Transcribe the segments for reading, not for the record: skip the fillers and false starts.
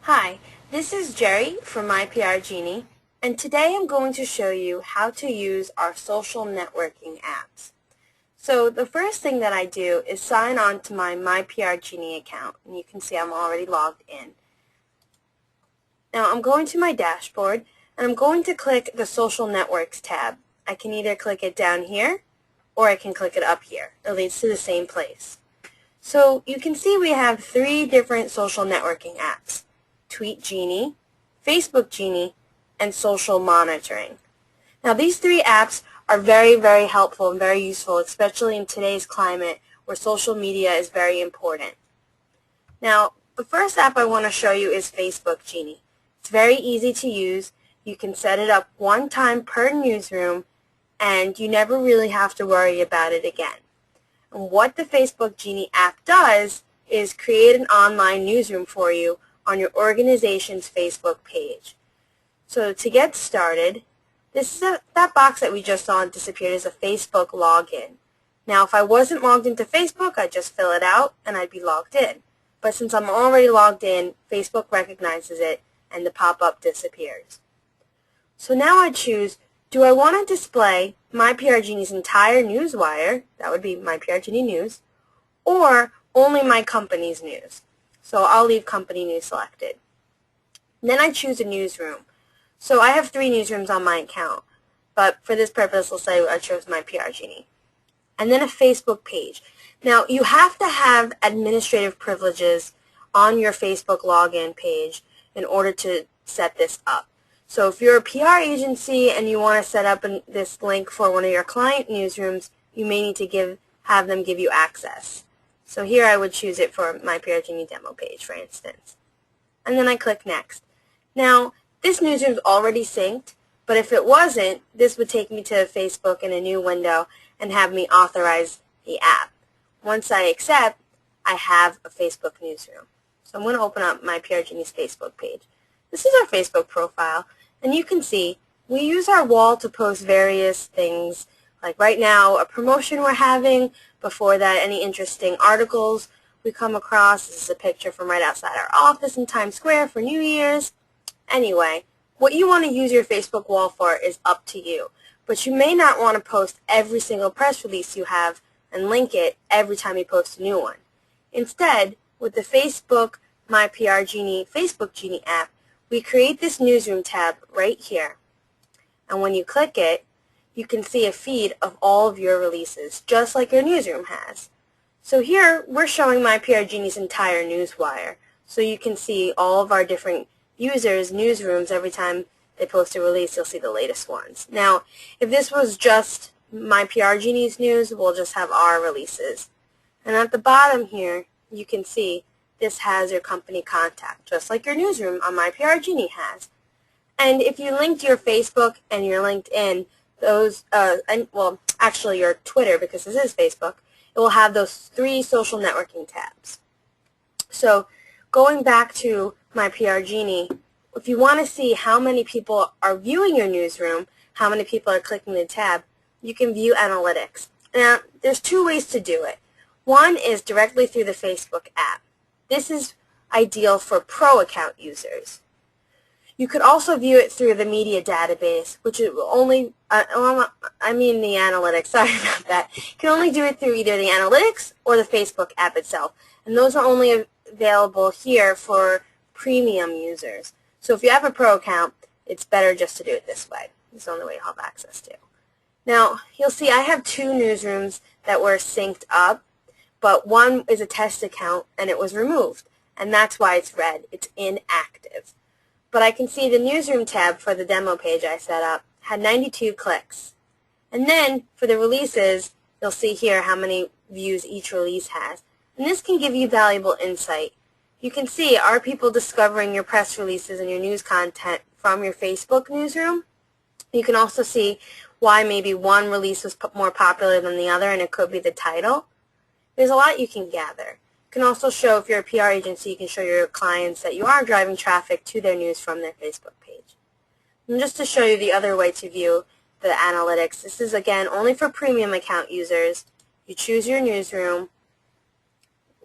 Hi, this is Jerry from MyPRGenie, and today I'm going to show you how to use our social networking apps. So the first thing that I do is sign on to my MyPRGenie account, and you can see I'm already logged in. Now I'm going to my dashboard, and I'm going to click the Social Networks tab. I can either click it down here, or I can click it up here. It leads to the same place. So you can see we have 3 different social networking apps: Genie, Facebook Genie, and Social Monitoring. Now these 3 apps are very helpful and very useful, especially in today's climate where social media is very important. Now the first app I want to show you is Facebook Genie. It's very easy to use. You can set it up one time per newsroom and you never really have to worry about it again. And what the Facebook Genie app does is create an online newsroom for you on your organization's Facebook page. So to get started, that box that we just saw disappeared is a Facebook login. Now if I wasn't logged into Facebook, I'd just fill it out and I'd be logged in. But since I'm already logged in, Facebook recognizes it and the pop-up disappears. So now I choose, do I want to display MyPRGenie's entire newswire, that would be MyPRGenie News, or only my company's news? So I'll leave company news selected. Then I choose a newsroom. So I have 3 newsrooms on my account, but for this purpose, let's say I chose MyPRGenie. And then a Facebook page. Now you have to have administrative privileges on your Facebook login page in order to set this up. So if you're a PR agency and you want to set up this link for one of your client newsrooms, you may need to have them give you access. So here I would choose it for my MyPRGenie demo page, for instance. And then I click Next. Now, this newsroom is already synced, but if it wasn't, this would take me to Facebook in a new window and have me authorize the app. Once I accept, I have a Facebook newsroom. So I'm going to open up MyPRGenie's Facebook page. This is our Facebook profile, and you can see we use our wall to post various things, like right now a promotion we're having. Before that, any interesting articles we come across. This is a picture from right outside our office in Times Square for New Year's. Anyway, what you want to use your Facebook wall for is up to you, but you may not want to post every single press release you have and link it every time you post a new one. Instead, with the Facebook MyPRGenie Facebook Genie app, we create this newsroom tab right here. And when you click it, you can see a feed of all of your releases, just like your newsroom has. So here, we're showing MyPRGenie's entire newswire. So you can see all of our different users' newsrooms. Every time they post a release, you'll see the latest ones. Now, if this was just MyPRGenie's news, we'll just have our releases. And at the bottom here, you can see this has your company contact, just like your newsroom on MyPRGenie has. And if you linked your Facebook and your LinkedIn, actually your Twitter, because this is Facebook, it will have those 3 social networking tabs. So going back to MyPRGenie, if you want to see how many people are viewing your newsroom, how many people are clicking the tab, you can view analytics. Now, there's 2 ways to do it. One is directly through the Facebook app. This is ideal for pro account users. You could also view it through the media database, which it will only, the analytics, sorry about that. You can only do it through either the analytics or the Facebook app itself. And those are only available here for premium users. So if you have a pro account, it's better just to do it this way. It's the only way you'll have access to. Now, you'll see I have 2 newsrooms that were synced up, but one is a test account and it was removed. And that's why it's red. It's inactive. But I can see the newsroom tab for the demo page I set up had 92 clicks. And then for the releases, you'll see here how many views each release has. And this can give you valuable insight. You can see, are people discovering your press releases and your news content from your Facebook newsroom? You can also see why maybe one release was more popular than the other, and it could be the title. There's a lot you can gather. You can also show, if you're a PR agency, you can show your clients that you are driving traffic to their news from their Facebook page. And just to show you the other way to view the analytics, this is again only for premium account users. You choose your newsroom,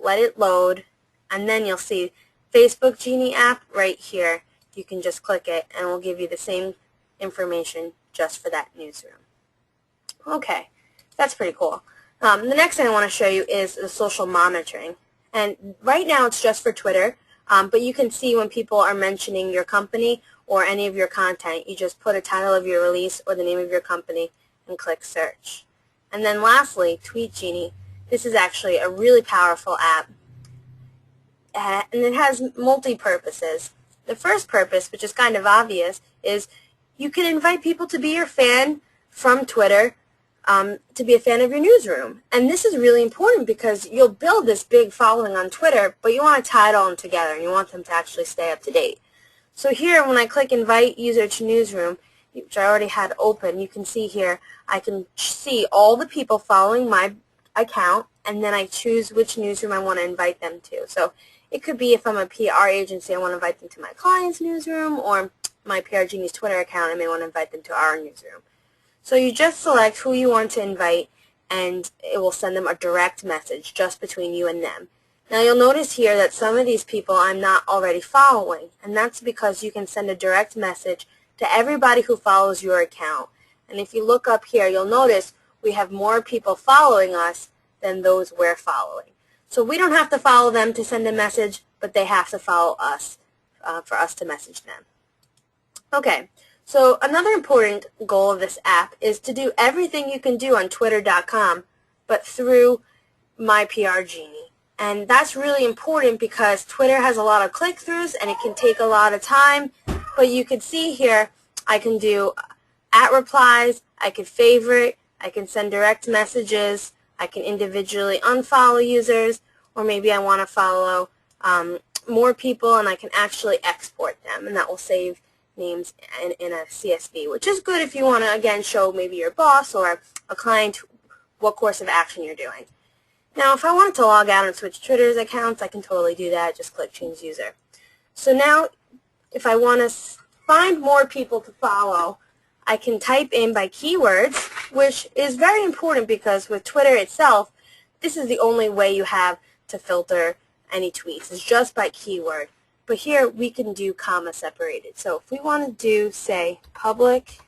let it load, and then you'll see Facebook Genie app right here. You can just click it and it will give you the same information just for that newsroom. Okay, that's pretty cool. The next thing I want to show you is the social monitoring. And right now it's just for Twitter, but you can see when people are mentioning your company or any of your content, you just put a title of your release or the name of your company and click search. And then lastly, Tweet Genie. This is actually a really powerful app, and it has multi-purposes. The first purpose, which is kind of obvious, is you can invite people to be your fan from Twitter, to be a fan of your newsroom. And this is really important because you'll build this big following on Twitter, but you want to tie it all together and you want them to actually stay up to date. So here, when I click Invite User to Newsroom, which I already had open, you can see here I can see all the people following my account, and then I choose which newsroom I want to invite them to. So it could be if I'm a PR agency, I want to invite them to my client's newsroom, or MyPRGenie's Twitter account, I may want to invite them to our newsroom. So you just select who you want to invite, and it will send them a direct message just between you and them. Now you'll notice here that some of these people I'm not already following, and that's because you can send a direct message to everybody who follows your account. And if you look up here, you'll notice we have more people following us than those we're following. So we don't have to follow them to send a message, but they have to follow us for us to message them. Okay, so another important goal of this app is to do everything you can do on Twitter.com, but through MyPRGenie. And that's really important because Twitter has a lot of click-throughs and it can take a lot of time. But you can see here I can do @replies, I can favorite, I can send direct messages, I can individually unfollow users, or maybe I want to follow more people and I can actually export them, and that will save names in a CSV, which is good if you want to, again, show maybe your boss or a client what course of action you're doing. Now, if I wanted to log out and switch Twitter's accounts, I can totally do that. Just click Change User. So now, if I want to find more people to follow, I can type in by keywords, which is very important because with Twitter itself, this is the only way you have to filter any tweets. It's just by keyword. But here we can do comma separated. So if we want to do, say, public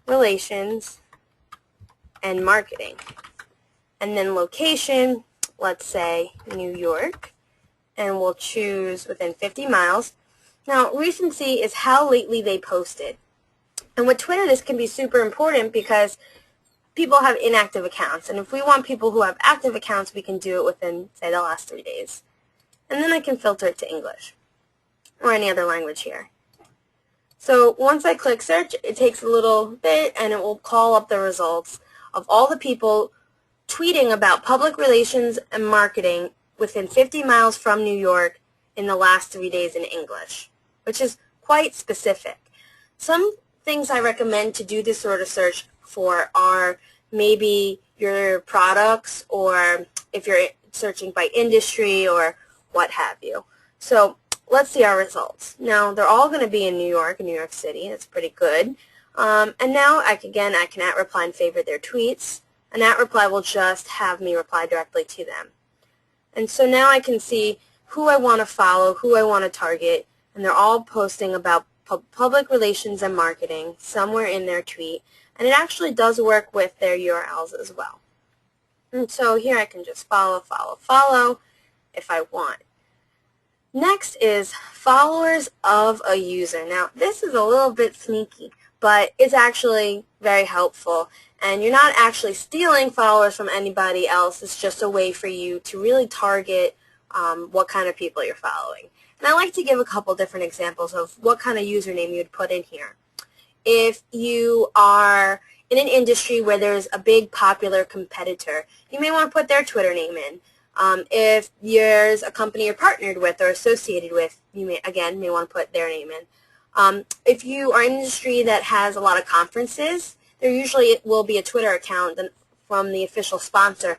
relations and marketing, and then location, let's say New York, and we'll choose within 50 miles. Now, recency is how lately they posted. And with Twitter, this can be super important because people have inactive accounts. And if we want people who have active accounts, we can do it within, say, the last 3 days. And then I can filter it to English or any other language here. So once I click search, it takes a little bit and it will call up the results of all the people tweeting about public relations and marketing within 50 miles from New York in the last 3 days in English, which is quite specific. Some things I recommend to do this sort of search for are maybe your products, or if you're searching by industry or what have you. So let's see our results. Now they're all going to be in New York City. That's pretty good. And now I can @reply and favorite their tweets. An @reply will just have me reply directly to them. And so now I can see who I want to follow, who I want to target, and they're all posting about public relations and marketing somewhere in their tweet. And it actually does work with their URLs as well. And so here I can just follow if I want. Next is followers of a user. Now this is a little bit sneaky, but it's actually very helpful. And you're not actually stealing followers from anybody else. It's just a way for you to really target what kind of people you're following. And I like to give a couple different examples of what kind of username you'd put in here. If you are in an industry where there's a big popular competitor, you may want to put their Twitter name in. If there's a company you're partnered with or associated with, you may want to put their name in. If you are in an industry that has a lot of conferences, there usually will be a Twitter account from the official sponsor,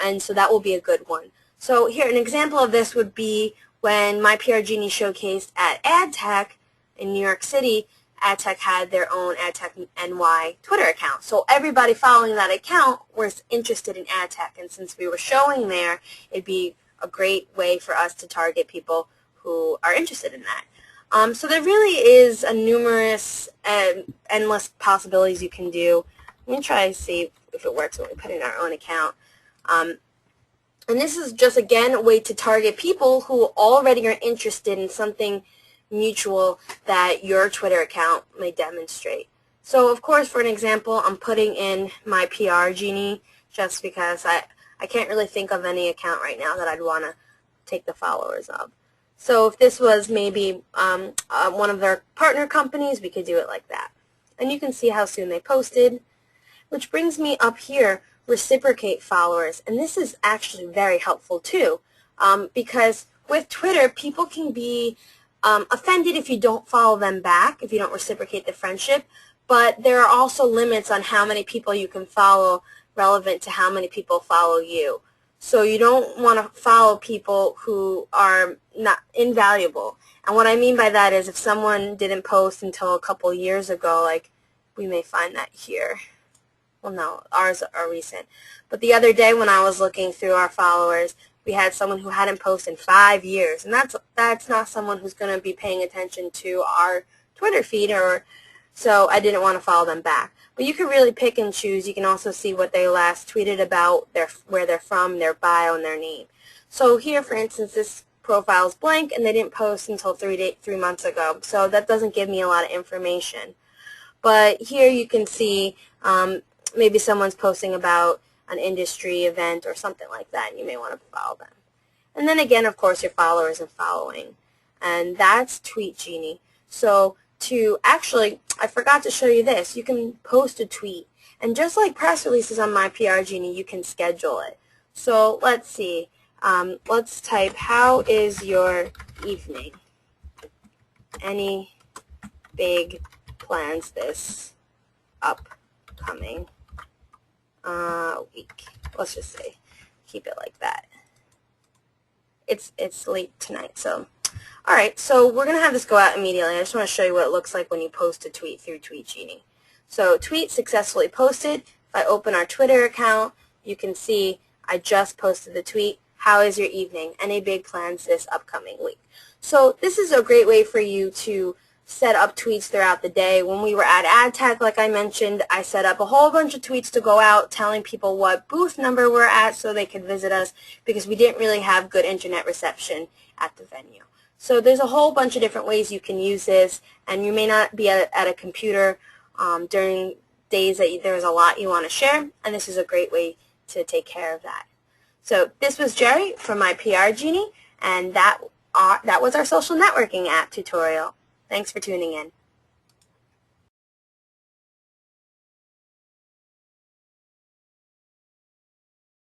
and so that will be a good one. So here, an example of this would be when MyPRGenie showcased at AdTech in New York City. AdTech had their own AdTech NY Twitter account. So everybody following that account was interested in AdTech, and since we were showing there, it'd be a great way for us to target people who are interested in that. So there really is a numerous and endless possibilities you can do. Let me try to see if it works when we put in our own account. And this is just, again, a way to target people who already are interested in something mutual that your Twitter account may demonstrate. So, of course, for an example, I'm putting in MyPRGenie just because I can't really think of any account right now that I'd want to take the followers of. So if this was maybe one of their partner companies, we could do it like that. And you can see how soon they posted, which brings me up here, reciprocate followers. And this is actually very helpful too, because with Twitter, people can be offended if you don't follow them back, if you don't reciprocate the friendship, but there are also limits on how many people you can follow relevant to how many people follow you. So you don't want to follow people who are not invaluable. And what I mean by that is if someone didn't post until a couple years ago, like we may find that here. Well, no, ours are recent. But the other day when I was looking through our followers, we had someone who hadn't posted in 5 years. And that's not someone who's going to be paying attention to our Twitter feed, so I didn't want to follow them back. But you can really pick and choose. You can also see what they last tweeted about, where they're from, their bio, and their name. So here, for instance, this profile is blank, and they didn't post until 3 months ago. So that doesn't give me a lot of information. But here you can see maybe someone's posting about an industry event or something like that, and you may want to follow them. And then again, of course, your followers and following. And that's TweetGenie. So actually, I forgot to show you this. You can post a tweet. And just like press releases on MyPRGenie, you can schedule it. So let's see. Let's type, how is your evening? Any big plans this upcoming week? Let's just say, keep it like that. It's late tonight, so. Alright, so we're going to have this go out immediately. I just want to show you what it looks like when you post a tweet through TweetGenie. So tweet successfully posted. If I open our Twitter account, you can see I just posted the tweet. How is your evening? Any big plans this upcoming week? So this is a great way for you to set up tweets throughout the day. When we were at AdTech, like I mentioned, I set up a whole bunch of tweets to go out telling people what booth number we're at so they could visit us because we didn't really have good internet reception at the venue. So there's a whole bunch of different ways you can use this, and you may not be at a computer during days that there's a lot you want to share, and this is a great way to take care of that. So this was Jerry from MyPRGenie, and that was our social networking app tutorial. Thanks for tuning in.